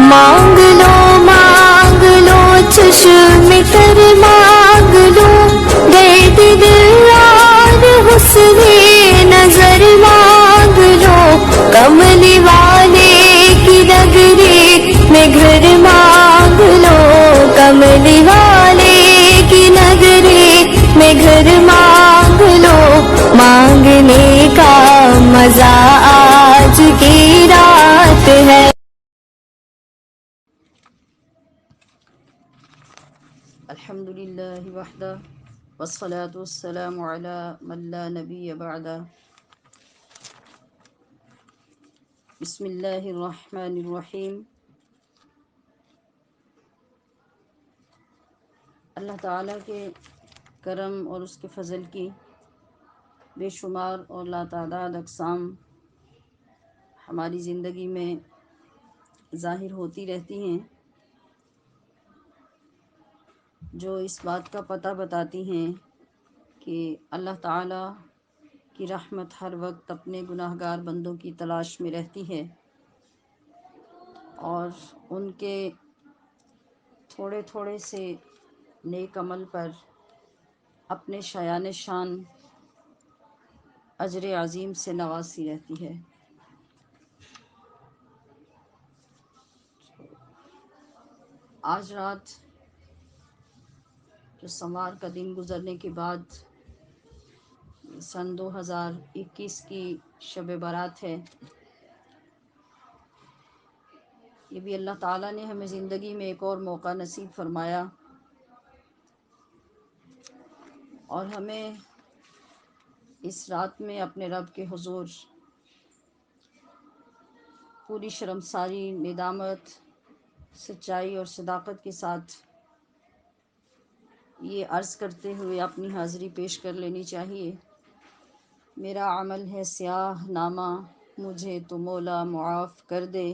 مانگ لو چشم تر مانگ لو، درد دل اور حسن نظر مانگ لو، کملی والے کی نگری میں گھر مانگ لو، کملی والے کی نگری میں گھر مانگ لو، مانگنے کا مزہ آج کی رات ہے۔ الحمد للہ وحدہ والصلاة والسلام علی من لا نبی بعدہ۔ بسم اللہ الرحمن الرحیم۔ اللہ تعالیٰ کے کرم اور اس کے فضل کی بے شمار اور لاتعداد اقسام ہماری زندگی میں ظاہر ہوتی رہتی ہیں، جو اس بات کا پتہ بتاتی ہیں کہ اللہ تعالیٰ کی رحمت ہر وقت اپنے گناہ گار بندوں کی تلاش میں رہتی ہے، اور ان کے تھوڑے تھوڑے سے نیک عمل پر اپنے شایان شان اجر عظیم سے نوازتی رہتی ہے۔ آج رات جو سوار کا دن گزرنے کے بعد سن 2021 کی شب برات ہے، یہ بھی اللہ تعالیٰ نے ہمیں زندگی میں ایک اور موقع نصیب فرمایا، اور ہمیں اس رات میں اپنے رب کے حضور پوری شرمساری، ندامت، سچائی اور صداقت کے ساتھ یہ عرض کرتے ہوئے اپنی حاضری پیش کر لینی چاہیے: میرا عمل ہے سیاہ نامہ، مجھے تو مولا معاف کر دے،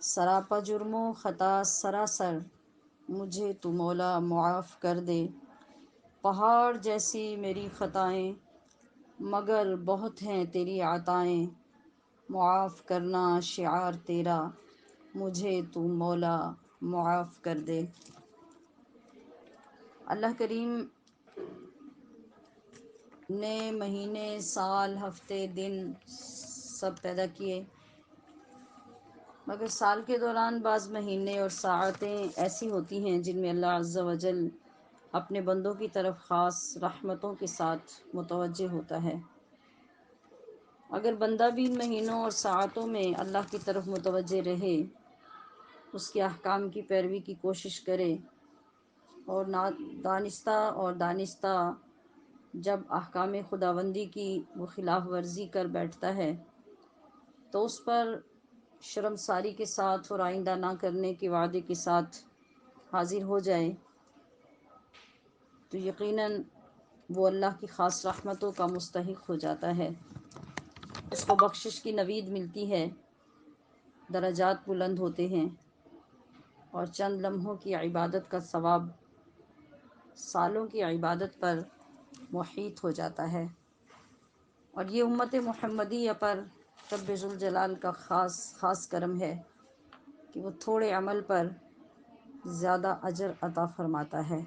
سراپا جرم و خطا سراسر، مجھے تو مولا معاف کر دے، پہاڑ جیسی میری خطائیں مگر بہت ہیں تیری عطائیں، معاف کرنا شعار تیرا، مجھے تو مولا معاف کر دے۔ اللہ کریم نے مہینے، سال، ہفتے، دن سب پیدا کیے، مگر سال کے دوران بعض مہینے اور ساعتیں ایسی ہوتی ہیں جن میں اللہ عز و جل اپنے بندوں کی طرف خاص رحمتوں کے ساتھ متوجہ ہوتا ہے۔ اگر بندہ بھی ان مہینوں اور ساعتوں میں اللہ کی طرف متوجہ رہے، اس کے احکام کی پیروی کی کوشش کرے، اور دانستہ جب احکام خداوندی کی وہ خلاف ورزی کر بیٹھتا ہے تو اس پر شرمساری کے ساتھ اور آئندہ نہ کرنے کے وعدے کے ساتھ حاضر ہو جائے، تو یقیناً وہ اللہ کی خاص رحمتوں کا مستحق ہو جاتا ہے، اس کو بخشش کی نوید ملتی ہے، درجات بلند ہوتے ہیں، اور چند لمحوں کی عبادت کا ثواب سالوں کی عبادت پر محیط ہو جاتا ہے۔ اور یہ امت محمدیہ پر رب ذوالجلال کا خاص کرم ہے کہ وہ تھوڑے عمل پر زیادہ اجر عطا فرماتا ہے،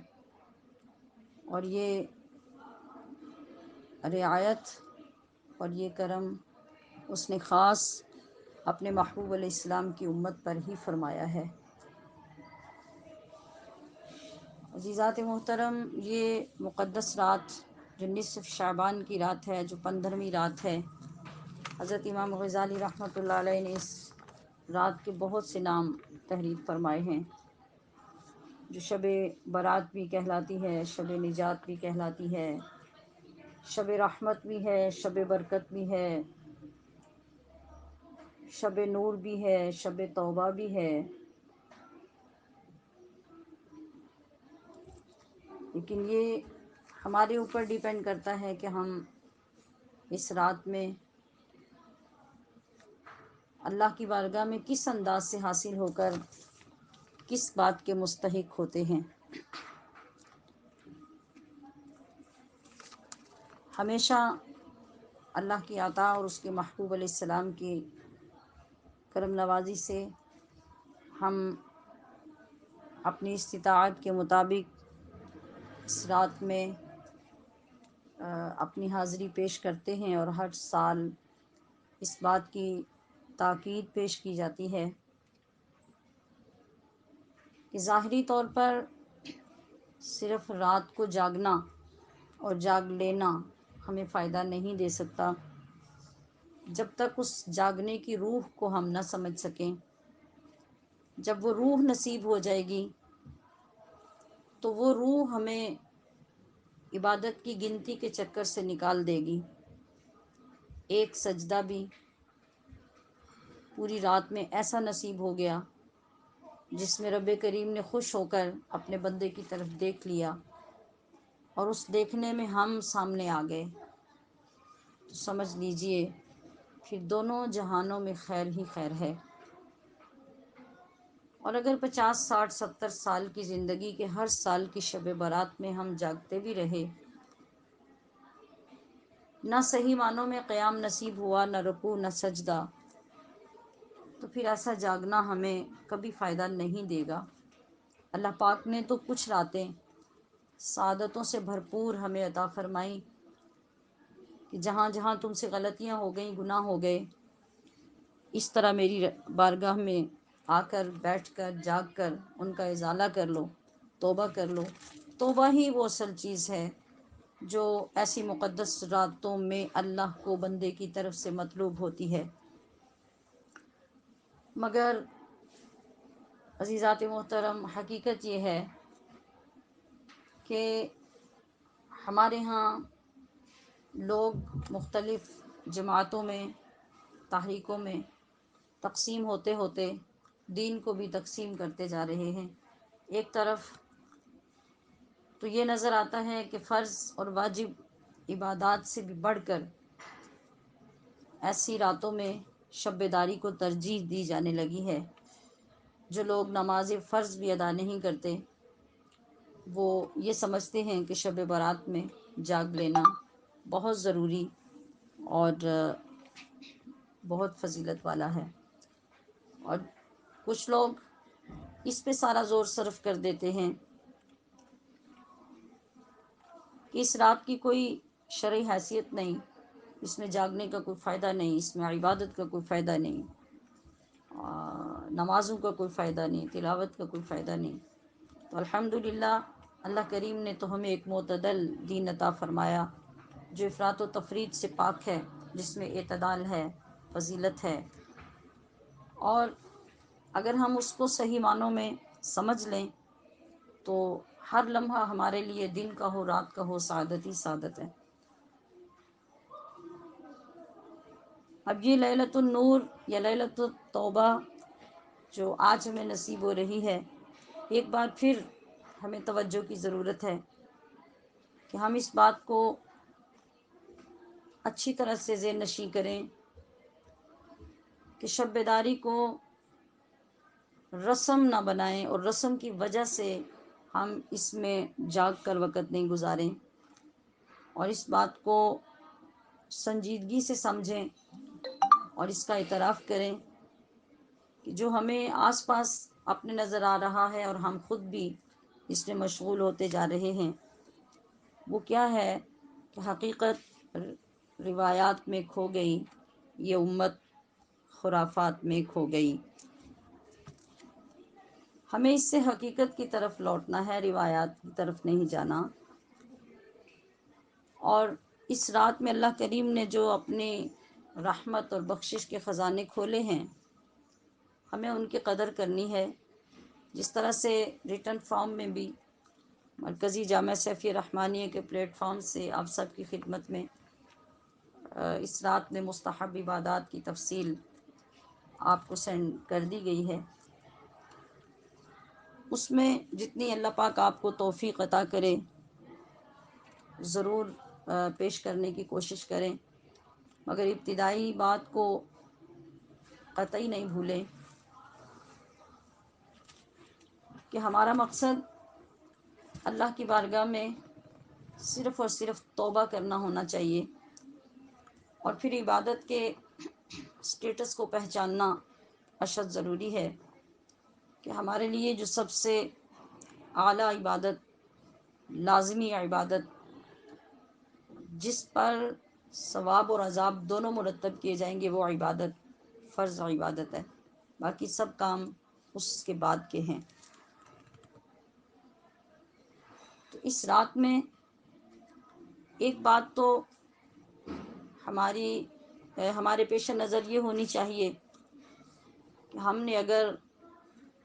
اور یہ رعایت اور یہ کرم اس نے خاص اپنے محبوب علیہ السلام کی امت پر ہی فرمایا ہے۔ عزیزات محترم، یہ مقدس رات جو نصف شعبان کی رات ہے، جو 15ویں رات ہے، حضرت امام غزالی رحمۃ اللہ علیہ نے اس رات کے بہت سے نام تحریر فرمائے ہیں، جو شب برات بھی کہلاتی ہے، شب نجات بھی کہلاتی ہے، شب رحمت بھی ہے، شب برکت بھی ہے، شب نور بھی ہے، شب توبہ بھی ہے۔ لیکن یہ ہمارے اوپر ڈیپینڈ کرتا ہے کہ ہم اس رات میں اللہ کی بارگاہ میں کس انداز سے حاصل ہو کر کس بات کے مستحق ہوتے ہیں۔ ہمیشہ اللہ کی عطا اور اس کے محبوب علیہ السلام کی کرم نوازی سے ہم اپنی استطاعت کے مطابق اس رات میں اپنی حاضری پیش کرتے ہیں، اور ہر سال اس بات کی تاکید پیش کی جاتی ہے کہ ظاہری طور پر صرف رات کو جاگنا اور جاگ لینا ہمیں فائدہ نہیں دے سکتا جب تک اس جاگنے کی روح کو ہم نہ سمجھ سکیں۔ جب وہ روح نصیب ہو جائے گی تو وہ روح ہمیں عبادت کی گنتی کے چکر سے نکال دے گی۔ ایک سجدہ بھی پوری رات میں ایسا نصیب ہو گیا جس میں رب کریم نے خوش ہو کر اپنے بندے کی طرف دیکھ لیا، اور اس دیکھنے میں ہم سامنے آ گئے، تو سمجھ لیجئے پھر دونوں جہانوں میں خیر ہی خیر ہے۔ اور اگر 50 60 70 سال کی زندگی کے ہر سال کی شب برات میں ہم جاگتے بھی رہے، نہ صحیح معنوں میں قیام نصیب ہوا، نہ رکوع نہ سجدہ، تو پھر ایسا جاگنا ہمیں کبھی فائدہ نہیں دے گا۔ اللہ پاک نے تو کچھ راتیں سعادتوں سے بھرپور ہمیں عطا فرمائیں کہ جہاں جہاں تم سے غلطیاں ہو گئیں، گناہ ہو گئے، اس طرح میری بارگاہ میں آ کر بیٹھ کر جاگ کر ان کا ازالہ کر لو، توبہ کر لو۔ توبہ ہی وہ اصل چیز ہے جو ایسی مقدس راتوں میں اللہ کو بندے کی طرف سے مطلوب ہوتی ہے۔ مگر عزیزات محترم، حقیقت یہ ہے کہ ہمارے ہاں لوگ مختلف جماعتوں میں، تحریکوں میں تقسیم ہوتے ہوتے دین کو بھی تقسیم کرتے جا رہے ہیں۔ ایک طرف تو یہ نظر آتا ہے کہ فرض اور واجب عبادات سے بھی بڑھ کر ایسی راتوں میں شب بیداری کو ترجیح دی جانے لگی ہے۔ جو لوگ نماز فرض بھی ادا نہیں کرتے، وہ یہ سمجھتے ہیں کہ شب برات میں جاگ لینا بہت ضروری اور بہت فضیلت والا ہے، اور کچھ لوگ اس پہ سارا زور صرف کر دیتے ہیں کہ اس رات کی کوئی شرعی حیثیت نہیں، اس میں جاگنے کا کوئی فائدہ نہیں، اس میں عبادت کا کوئی فائدہ نہیں، نمازوں کا کوئی فائدہ نہیں، تلاوت کا کوئی فائدہ نہیں۔ تو الحمدللہ اللہ کریم نے تو ہمیں ایک معتدل دین عطا فرمایا جو افراط و تفریط سے پاک ہے، جس میں اعتدال ہے، فضیلت ہے، اور اگر ہم اس کو صحیح معنوں میں سمجھ لیں تو ہر لمحہ ہمارے لیے دن کا ہو رات کا ہو سعادت ہی سعادت ہے۔ اب یہ لیلۃ النور یا لیلۃ التوبہ جو آج ہمیں نصیب ہو رہی ہے، ایک بار پھر ہمیں توجہ کی ضرورت ہے کہ ہم اس بات کو اچھی طرح سے ذہن نشین کریں کہ شب بیداری کو رسم نہ بنائیں، اور رسم کی وجہ سے ہم اس میں جاگ کر وقت نہیں گزاریں، اور اس بات کو سنجیدگی سے سمجھیں اور اس کا اعتراف کریں کہ جو ہمیں آس پاس اپنے نظر آ رہا ہے اور ہم خود بھی اس میں مشغول ہوتے جا رہے ہیں، وہ کیا ہے کہ حقیقت روایات میں کھو گئی، یہ امت خرافات میں کھو گئی۔ ہمیں اس سے حقیقت کی طرف لوٹنا ہے، روایات کی طرف نہیں جانا۔ اور اس رات میں اللہ کریم نے جو اپنی رحمت اور بخشش کے خزانے کھولے ہیں، ہمیں ان کی قدر کرنی ہے۔ جس طرح سے ریٹن فارم میں بھی مرکزی جامعہ سیفی رحمانیہ کے پلیٹ فارم سے آپ سب کی خدمت میں اس رات میں مستحب عبادات کی تفصیل آپ کو سینڈ کر دی گئی ہے، اس میں جتنی اللہ پاک آپ کو توفیق عطا کرے ضرور پیش کرنے کی کوشش کریں، مگر ابتدائی بات کو قطعی نہیں بھولیں کہ ہمارا مقصد اللہ کی بارگاہ میں صرف اور صرف توبہ کرنا ہونا چاہیے، اور پھر عبادت کے سٹیٹس کو پہچاننا اشد ضروری ہے کہ ہمارے لیے جو سب سے اعلیٰ عبادت، لازمی عبادت، جس پر ثواب اور عذاب دونوں مرتب کیے جائیں گے، وہ عبادت فرض عبادت ہے. باقی سب کام اس کے بعد کے ہیں. تو اس رات میں ایک بات تو ہمارے پیش نظر یہ ہونی چاہیے کہ ہم نے اگر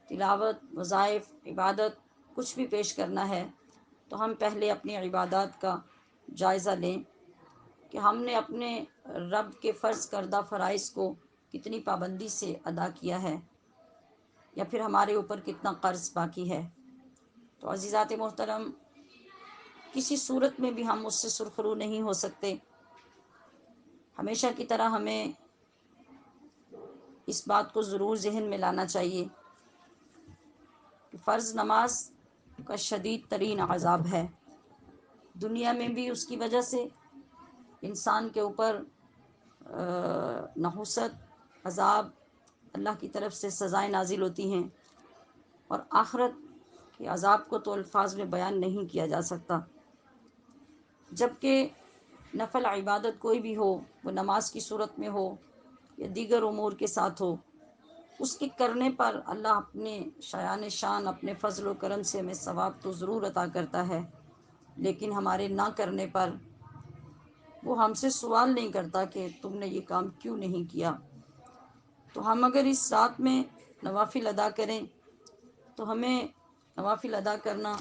تلاوت، وظائف، عبادت کچھ بھی پیش کرنا ہے تو ہم پہلے اپنی عبادات کا جائزہ لیں کہ ہم نے اپنے رب کے فرض کردہ فرائض کو کتنی پابندی سے ادا کیا ہے، یا پھر ہمارے اوپر کتنا قرض باقی ہے. تو عزیزات محترم، کسی صورت میں بھی ہم اس سے سرخرو نہیں ہو سکتے. ہمیشہ کی طرح ہمیں اس بات کو ضرور ذہن میں لانا چاہیے کہ فرض نماز کا شدید ترین عذاب ہے. دنیا میں بھی اس کی وجہ سے انسان کے اوپر نحوست، عذاب، اللہ کی طرف سے سزائیں نازل ہوتی ہیں، اور آخرت کے عذاب کو تو الفاظ میں بیان نہیں کیا جا سکتا. جبکہ نفل عبادت کوئی بھی ہو، وہ نماز کی صورت میں ہو یا دیگر امور کے ساتھ ہو، اس کے کرنے پر اللہ اپنے شایان شان، اپنے فضل و کرم سے ہمیں ثواب تو ضرور عطا کرتا ہے، لیکن ہمارے نہ کرنے پر وہ ہم سے سوال نہیں کرتا کہ تم نے یہ کام کیوں نہیں کیا. تو ہم اگر اس رات میں نوافل ادا کریں تو ہمیں نوافل ادا کرنا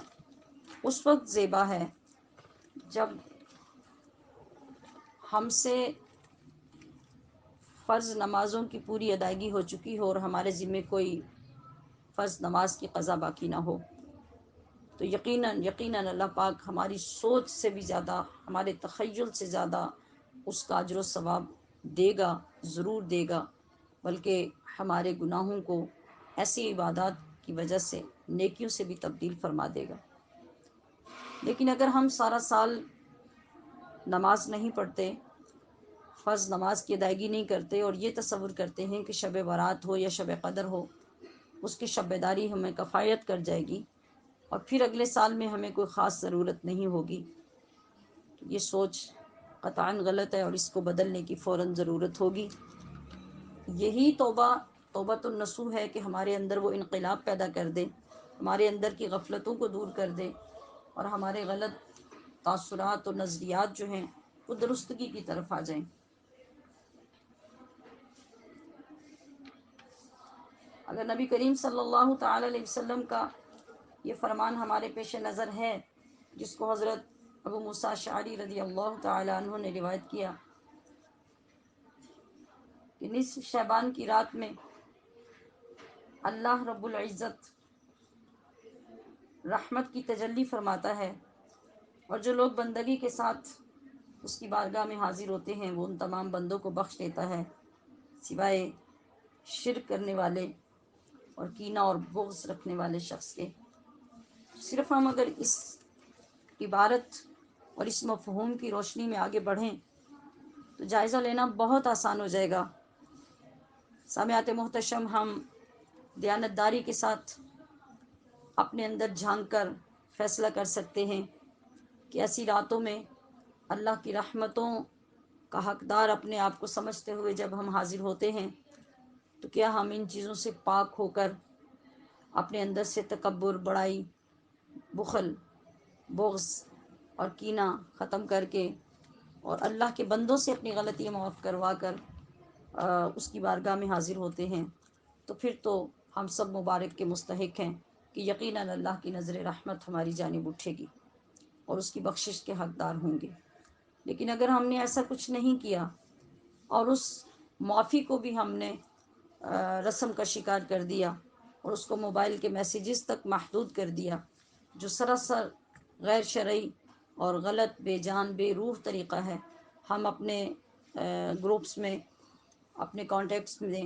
اس وقت زیبا ہے جب ہم سے فرض نمازوں کی پوری ادائیگی ہو چکی ہو اور ہمارے ذمے کوئی فرض نماز کی قضا باقی نہ ہو. تو یقیناً اللہ پاک ہماری سوچ سے بھی زیادہ، ہمارے تخیل سے زیادہ اس کا اجر و ثواب دے گا، ضرور دے گا، بلکہ ہمارے گناہوں کو ایسی عبادات کی وجہ سے نیکیوں سے بھی تبدیل فرما دے گا. لیکن اگر ہم سارا سال نماز نہیں پڑھتے، فرض نماز کی ادائیگی نہیں کرتے، اور یہ تصور کرتے ہیں کہ شب برات ہو یا شب قدر ہو، اس کی شب بیداری ہمیں کفایت کر جائے گی اور پھر اگلے سال میں ہمیں کوئی خاص ضرورت نہیں ہوگی، تو یہ سوچ قطعاً غلط ہے اور اس کو بدلنے کی فوراً ضرورت ہوگی. یہی توبۃ النصوح ہے کہ ہمارے اندر وہ انقلاب پیدا کر دے، ہمارے اندر کی غفلتوں کو دور کر دے اور ہمارے غلط تاثرات اور نظریات جو ہیں وہ درستگی کی طرف آ جائیں. اگر نبی کریم صلی اللہ تعالی علیہ وسلم کا یہ فرمان ہمارے پیش نظر ہے، جس کو حضرت ابو موسیٰ اشعری رضی اللہ تعالی عنہ نے روایت کیا کہ نصف شعبان کی رات میں اللہ رب العزت رحمت کی تجلی فرماتا ہے، اور جو لوگ بندگی کے ساتھ اس کی بارگاہ میں حاضر ہوتے ہیں وہ ان تمام بندوں کو بخش دیتا ہے، سوائے شرک کرنے والے اور کینہ اور بغض رکھنے والے شخص کے. صرف ہم اگر اس عبارت اور اس مفہوم کی روشنی میں آگے بڑھیں تو جائزہ لینا بہت آسان ہو جائے گا. سامعات محتشم، ہم دیانتداری کے ساتھ اپنے اندر جھانک کر فیصلہ کر سکتے ہیں کہ ایسی راتوں میں اللہ کی رحمتوں کا حقدار اپنے آپ کو سمجھتے ہوئے جب ہم حاضر ہوتے ہیں تو کیا ہم ان چیزوں سے پاک ہو کر اپنے اندر سے تکبر، بڑائی، بخل، بغض اور کینہ ختم کر کے اور اللہ کے بندوں سے اپنی غلطیاں معاف کروا کر اس کی بارگاہ میں حاضر ہوتے ہیں، تو پھر تو ہم سب مبارک کے مستحق ہیں کہ یقیناً اللہ کی نظر رحمت ہماری جانب اٹھے گی اور اس کی بخشش کے حقدار ہوں گے. لیکن اگر ہم نے ایسا کچھ نہیں کیا اور اس معافی کو بھی ہم نے رسم کا شکار کر دیا اور اس کو موبائل کے میسیجز تک محدود کر دیا، جو سراسر غیر شرعی اور غلط، بے جان، بے روح طریقہ ہے. ہم اپنے گروپس میں، اپنے کانٹیکٹس میں،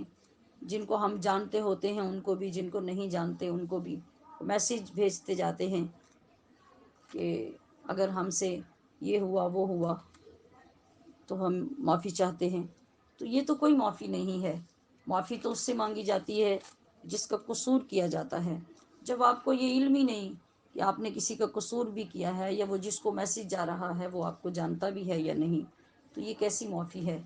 جن کو ہم جانتے ہوتے ہیں ان کو بھی، جن کو نہیں جانتے ان کو بھی میسیج بھیجتے جاتے ہیں کہ اگر ہم سے یہ ہوا وہ ہوا تو ہم معافی چاہتے ہیں. تو یہ تو کوئی معافی نہیں ہے. معافی تو اس سے مانگی جاتی ہے جس کا قصور کیا جاتا ہے، جب آپ کو یہ علم ہی نہیں کہ آپ نے کسی کا قصور بھی کیا ہے، یا وہ جس کو میسج جا رہا ہے وہ آپ کو جانتا بھی ہے یا نہیں، تو یہ کیسی معافی ہے؟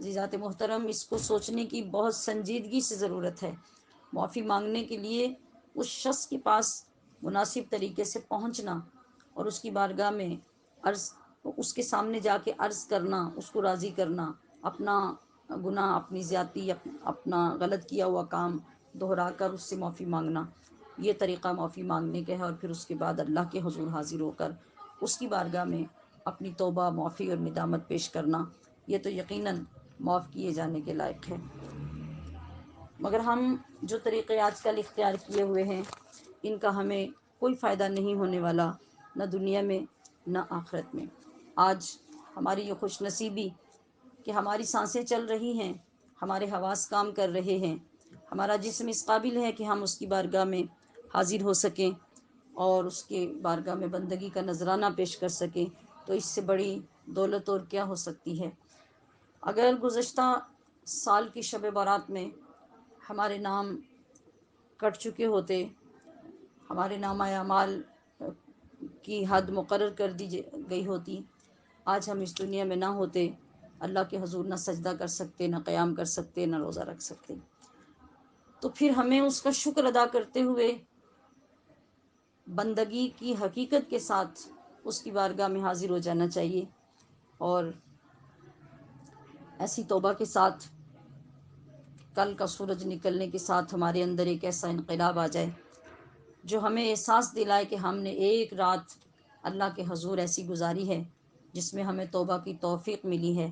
عزیزات محترم، اس کو سوچنے کی بہت سنجیدگی سے ضرورت ہے۔ معافی مانگنے کے لیے اس شخص کے پاس مناسب طریقے سے پہنچنا اور اس کی بارگاہ میں عرض، اس کے سامنے جا کے عرض کرنا، اس کو راضی کرنا، اپنا گناہ، اپنی زیادتی، اپنا غلط کیا ہوا کام دہرا کر اس سے معافی مانگنا، یہ طریقہ معافی مانگنے کا ہے۔ اور پھر اس کے بعد اللہ کے حضور حاضر ہو کر اس کی بارگاہ میں اپنی توبہ، معافی اور ندامت پیش کرنا، یہ تو یقیناً معاف کیے جانے کے لائق ہے۔ مگر ہم جو طریقے آج کل اختیار کیے ہوئے ہیں، ان کا ہمیں کوئی فائدہ نہیں ہونے والا، نہ دنیا میں نہ آخرت میں۔ آج ہماری یہ خوش نصیبی کہ ہماری سانسیں چل رہی ہیں، ہمارے حواس کام کر رہے ہیں، ہمارا جسم اس قابل ہے کہ ہم اس کی بارگاہ میں حاضر ہو سکیں اور اس کے بارگاہ میں بندگی کا نذرانہ پیش کر سکیں، تو اس سے بڑی دولت اور کیا ہو سکتی ہے؟ اگر گزشتہ سال کی شب برات میں ہمارے نام کٹ چکے ہوتے، ہمارے نامہ اعمال کی حد مقرر کر دی گئی ہوتی، آج ہم اس دنیا میں نہ ہوتے، اللہ کے حضور نہ سجدہ کر سکتے، نہ قیام کر سکتے، نہ روزہ رکھ سکتے۔ تو پھر ہمیں اس کا شکر ادا کرتے ہوئے بندگی کی حقیقت کے ساتھ اس کی بارگاہ میں حاضر ہو جانا چاہیے، اور ایسی توبہ کے ساتھ کل کا سورج نکلنے کے ساتھ ہمارے اندر ایک ایسا انقلاب آ جائے جو ہمیں احساس دلائے کہ ہم نے ایک رات اللہ کے حضور ایسی گزاری ہے جس میں ہمیں توبہ کی توفیق ملی ہے،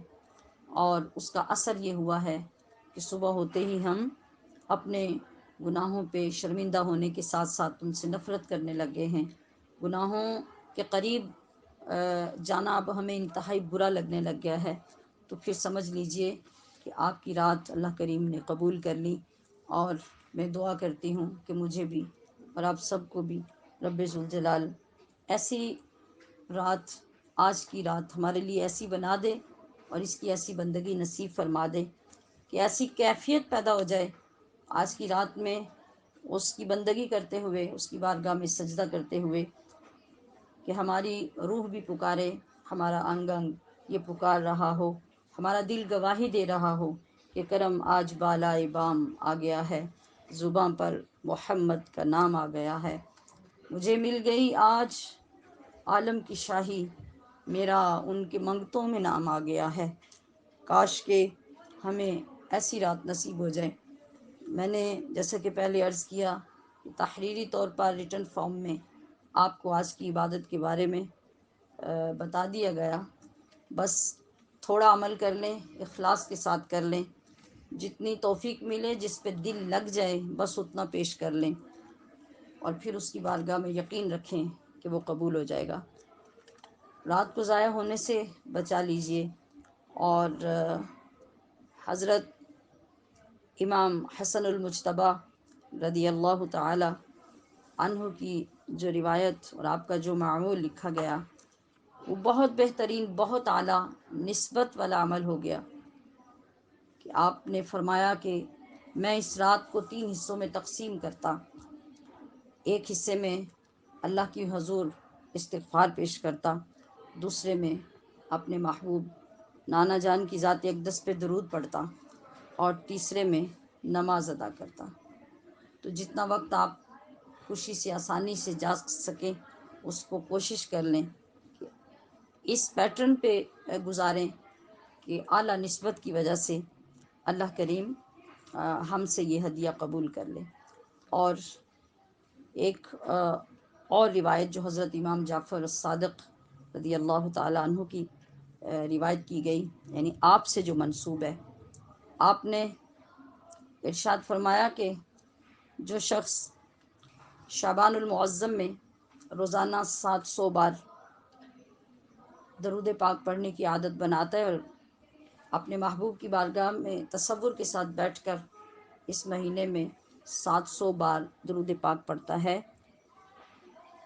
اور اس کا اثر یہ ہوا ہے کہ صبح ہوتے ہی ہم اپنے گناہوں پہ شرمندہ ہونے کے ساتھ ساتھ ان سے نفرت کرنے لگے ہیں۔ گناہوں کے قریب جانا اب ہمیں انتہائی برا لگنے لگ گیا ہے۔ تو پھر سمجھ لیجئے کہ آپ کی رات اللہ کریم نے قبول کر لی، اور میں دعا کرتی ہوں کہ مجھے بھی اور آپ سب کو بھی رب ذوالجلال ایسی رات، آج کی رات ہمارے لیے ایسی بنا دے اور اس کی ایسی بندگی نصیب فرما دے کہ ایسی کیفیت پیدا ہو جائے آج کی رات میں اس کی بندگی کرتے ہوئے، اس کی بارگاہ میں سجدہ کرتے ہوئے، کہ ہماری روح بھی پکارے، ہمارا انگ انگ یہ پکار رہا ہو، ہمارا دل گواہی دے رہا ہو کہ کرم آج بالائے بام آ گیا ہے، زباں پر محمد کا نام آ گیا ہے، مجھے مل گئی آج عالم کی شاہی، میرا ان کے منگتوں میں نام آ گیا ہے۔ کاش کہ ہمیں ایسی رات نصیب ہو جائے۔ میں نے جیسا کہ پہلے عرض کیا کہ تحریری طور پر ریٹن فارم میں آپ کو آج کی عبادت کے بارے میں بتا دیا گیا، بس تھوڑا عمل کر لیں، اخلاص کے ساتھ کر لیں، جتنی توفیق ملے، جس پہ دل لگ جائے بس اتنا پیش کر لیں، اور پھر اس کی بارگاہ میں یقین رکھیں کہ وہ قبول ہو جائے گا۔ رات کو ضائع ہونے سے بچا لیجئے، اور حضرت امام حسن المجتبیٰ رضی اللہ تعالی عنہ کی جو روایت اور آپ کا جو معمول لکھا گیا، وہ بہت بہترین، بہت اعلیٰ نسبت والا عمل ہو گیا کہ آپ نے فرمایا کہ میں اس رات کو 3 حصوں میں تقسیم کرتا، ایک حصے میں اللہ کی حضور استغفار پیش کرتا، دوسرے میں اپنے محبوب نانا جان کی ذات اقدس پہ درود پڑھتا، اور تیسرے میں نماز ادا کرتا۔ تو جتنا وقت آپ خوشی سے، آسانی سے جا سکیں، اس کو کوشش کر لیں کہ اس پیٹرن پہ گزاریں کہ اعلیٰ نسبت کی وجہ سے اللہ کریم ہم سے یہ ہدیہ قبول کر لے۔ اور ایک اور روایت جو حضرت امام جعفر الصادق رضی اللہ تعالیٰ عنہ کی روایت کی گئی، یعنی آپ سے جو منسوب ہے، آپ نے ارشاد فرمایا کہ جو شخص شعبان المعظم میں روزانہ 700 بار درود پاک پڑھنے کی عادت بناتا ہے، اور اپنے محبوب کی بارگاہ میں تصور کے ساتھ بیٹھ کر اس مہینے میں 700 بار درود پاک پڑھتا ہے،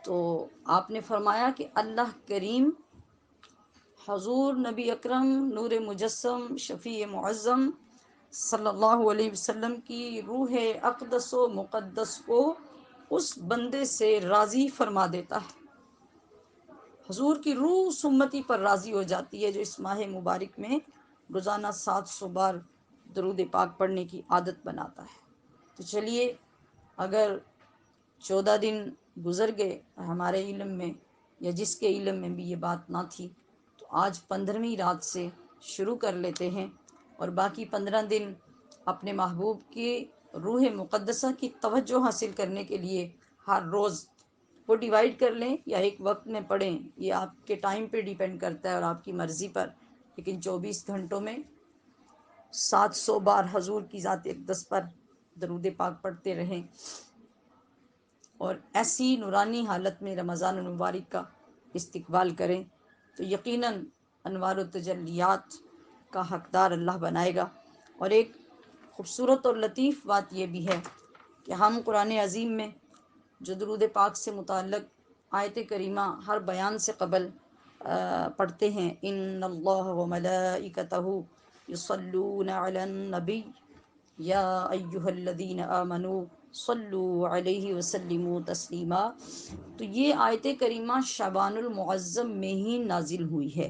تو آپ نے فرمایا کہ اللہ کریم حضور نبی اکرم نور مجسم شفیع معظم صلی اللہ علیہ وسلم کی روح اقدس و مقدس کو اس بندے سے راضی فرما دیتا ہے۔ حضور کی روح اس امتی پر راضی ہو جاتی ہے جو اس ماہ مبارک میں روزانہ 700 بار درود پاک پڑھنے کی عادت بناتا ہے۔ تو چلیے، اگر 14 دن گزر گئے ہمارے علم میں، یا جس کے علم میں بھی یہ بات نہ تھی، تو آج 15ویں رات سے شروع کر لیتے ہیں، اور باقی 15 دن اپنے محبوب کی روح مقدسہ کی توجہ حاصل کرنے کے لیے ہر روز وہ ڈیوائیڈ کر لیں یا ایک وقت میں پڑھیں، یہ آپ کے ٹائم پہ ڈیپینڈ کرتا ہے اور آپ کی مرضی پر، لیکن 24 گھنٹوں میں 700 بار حضور کی ذات اقدس پر درود پاک پڑھتے رہیں، اور ایسی نورانی حالت میں رمضان المبارک کا استقبال کریں، تو یقیناً انوار و تجلیات کا حقدار اللہ بنائے گا۔ اور ایک خوبصورت اور لطیف بات یہ بھی ہے کہ ہم قرآن عظیم میں جو درود پاک سے متعلق آیت کریمہ ہر بیان سے قبل پڑھتے ہیں، ان اللہ و ملائکتہ یصلون علی النبی یا ایہا الذین آمنوا صلوا علیہ وسلموا تسلیما، تو یہ آیت کریمہ شعبان المعظم میں ہی نازل ہوئی ہے۔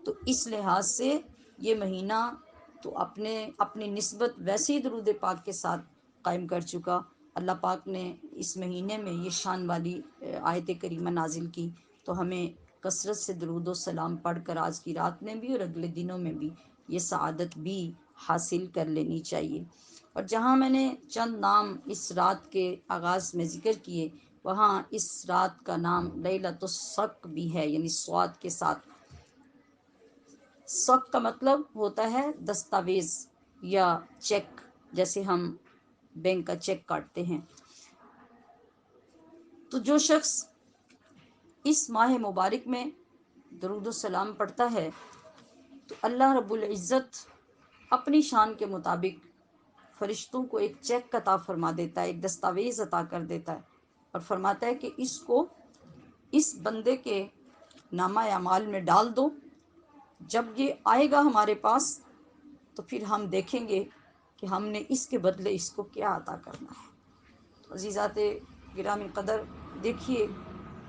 تو اس لحاظ سے یہ مہینہ تو اپنی نسبت ویسے ہی درود پاک کے ساتھ قائم کر چکا۔ اللہ پاک نے اس مہینے میں یہ شان والی آیت کریمہ نازل کی، تو ہمیں کثرت سے درود و سلام پڑھ کر آج کی رات میں بھی اور اگلے دنوں میں بھی یہ سعادت بھی حاصل کر لینی چاہیے۔ اور جہاں میں نے چند نام اس رات کے آغاز میں ذکر کیے، وہاں اس رات کا نام لیلۃ الصق بھی ہے، یعنی صاد کے ساتھ۔ صق کا مطلب ہوتا ہے دستاویز یا چیک، جیسے ہم بینک کا چیک کاٹتے ہیں۔ تو جو شخص اس ماہ مبارک میں درود و سلام پڑھتا ہے تو اللہ رب العزت اپنی شان کے مطابق فرشتوں کو ایک چیک عطا فرما دیتا ہے، ایک دستاویز عطا کر دیتا ہے، اور فرماتا ہے کہ اس کو اس بندے کے نامہ اعمال میں ڈال دو، جب یہ آئے گا ہمارے پاس تو پھر ہم دیکھیں گے کہ ہم نے اس کے بدلے اس کو کیا عطا کرنا ہے۔ تو عزیزات گرامی قدر، دیکھیے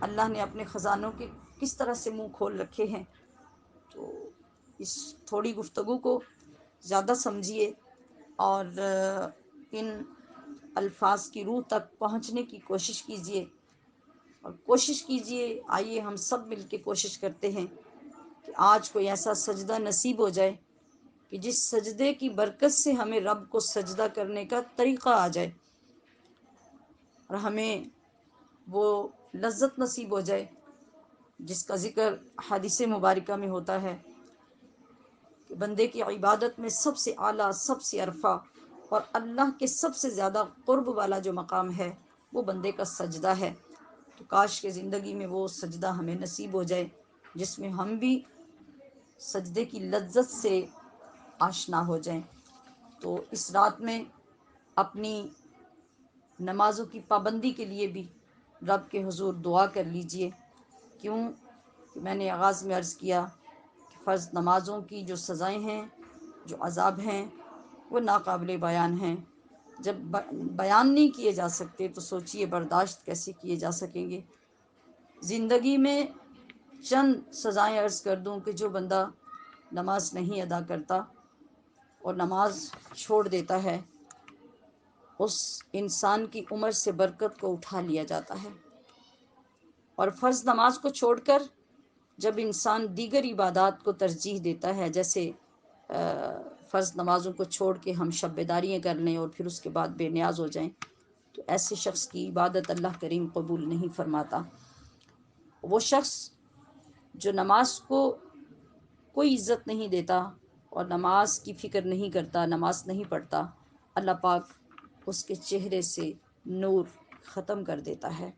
اللہ نے اپنے خزانوں کے کس طرح سے منہ کھول رکھے ہیں۔ تو اس تھوڑی گفتگو کو زیادہ سمجھیے اور ان الفاظ کی روح تک پہنچنے کی کوشش کیجیے، اور کوشش کیجیے، آئیے ہم سب مل کے کوشش کرتے ہیں کہ آج کوئی ایسا سجدہ نصیب ہو جائے کہ جس سجدے کی برکت سے ہمیں رب کو سجدہ کرنے کا طریقہ آ جائے، اور ہمیں وہ لذت نصیب ہو جائے جس کا ذکر حدیث مبارکہ میں ہوتا ہے کہ بندے کی عبادت میں سب سے اعلیٰ، سب سے عرفہ اور اللہ کے سب سے زیادہ قرب والا جو مقام ہے وہ بندے کا سجدہ ہے۔ تو کاش کہ زندگی میں وہ سجدہ ہمیں نصیب ہو جائے جس میں ہم بھی سجدے کی لذت سے آشنا ہو جائیں۔ تو اس رات میں اپنی نمازوں کی پابندی کے لیے بھی رب کے حضور دعا کر لیجئے۔ کیوں کہ میں نے آغاز میں عرض کیا کہ فرض نمازوں کی جو سزائیں ہیں، جو عذاب ہیں، وہ ناقابل بیان ہیں۔ جب بیان نہیں کیے جا سکتے تو سوچئے برداشت کیسے کیے جا سکیں گے۔ زندگی میں چند سزائیں عرض کر دوں کہ جو بندہ نماز نہیں ادا کرتا اور نماز چھوڑ دیتا ہے، اس انسان کی عمر سے برکت کو اٹھا لیا جاتا ہے، اور فرض نماز کو چھوڑ کر جب انسان دیگر عبادات کو ترجیح دیتا ہے، جیسے فرض نمازوں کو چھوڑ کے ہم شب بیداریاں کر لیں اور پھر اس کے بعد بے نیاز ہو جائیں، تو ایسے شخص کی عبادت اللہ کریم قبول نہیں فرماتا۔ وہ شخص جو نماز کو کوئی عزت نہیں دیتا اور نماز کی فکر نہیں کرتا، نماز نہیں پڑھتا، اللہ پاک اس کے چہرے سے نور ختم کر دیتا ہے۔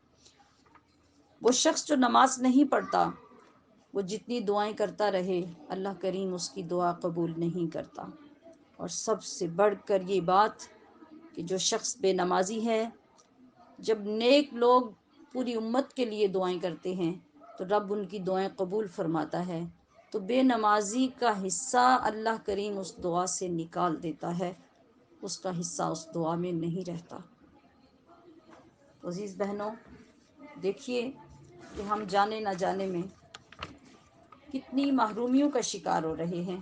وہ شخص جو نماز نہیں پڑھتا، وہ جتنی دعائیں کرتا رہے، اللہ کریم اس کی دعا قبول نہیں کرتا۔ اور سب سے بڑھ کر یہ بات کہ جو شخص بے نمازی ہے، جب نیک لوگ پوری امت کے لیے دعائیں کرتے ہیں تو رب ان کی دعائیں قبول فرماتا ہے، تو بے نمازی کا حصہ اللہ کریم اس دعا سے نکال دیتا ہے، اس کا حصہ اس دعا میں نہیں رہتا۔ تو عزیز بہنوں، دیکھیے کہ ہم جانے نہ جانے میں کتنی محرومیوں کا شکار ہو رہے ہیں۔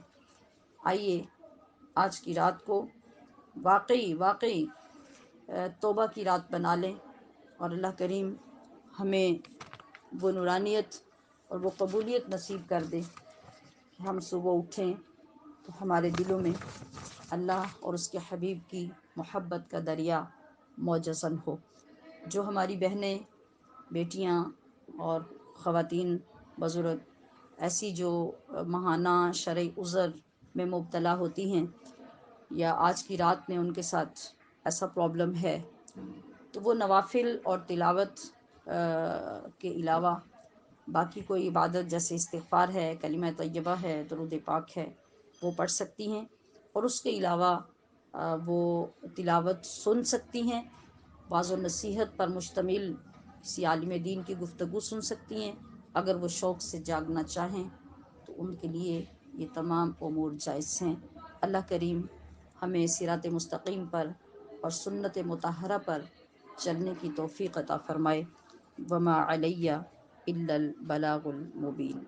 آئیے آج کی رات کو واقعی توبہ کی رات بنا لیں، اور اللہ کریم ہمیں وہ نورانیت اور وہ قبولیت نصیب کر دے کہ ہم صبح اٹھیں تو ہمارے دلوں میں اللہ اور اس کے حبیب کی محبت کا دریا موجزن ہو۔ جو ہماری بہنیں، بیٹیاں اور خواتین بزرگ ایسی جو ماہانہ شرعی عذر میں مبتلا ہوتی ہیں، یا آج کی رات میں ان کے ساتھ ایسا پرابلم ہے، تو وہ نوافل اور تلاوت کے علاوہ باقی کوئی عبادت جیسے استغفار ہے، کلمہ طیبہ ہے، درود پاک ہے، وہ پڑھ سکتی ہیں، اور اس کے علاوہ وہ تلاوت سن سکتی ہیں، واعظ و نصیحت پر مشتمل کسی عالم دین کی گفتگو سن سکتی ہیں۔ اگر وہ شوق سے جاگنا چاہیں تو ان کے لیے یہ تمام امور جائز ہیں۔ اللہ کریم ہمیں صراط مستقیم پر اور سنت مطہرہ پر چلنے کی توفیق عطا فرمائے۔ وما علیہ الا البلاغ المبین۔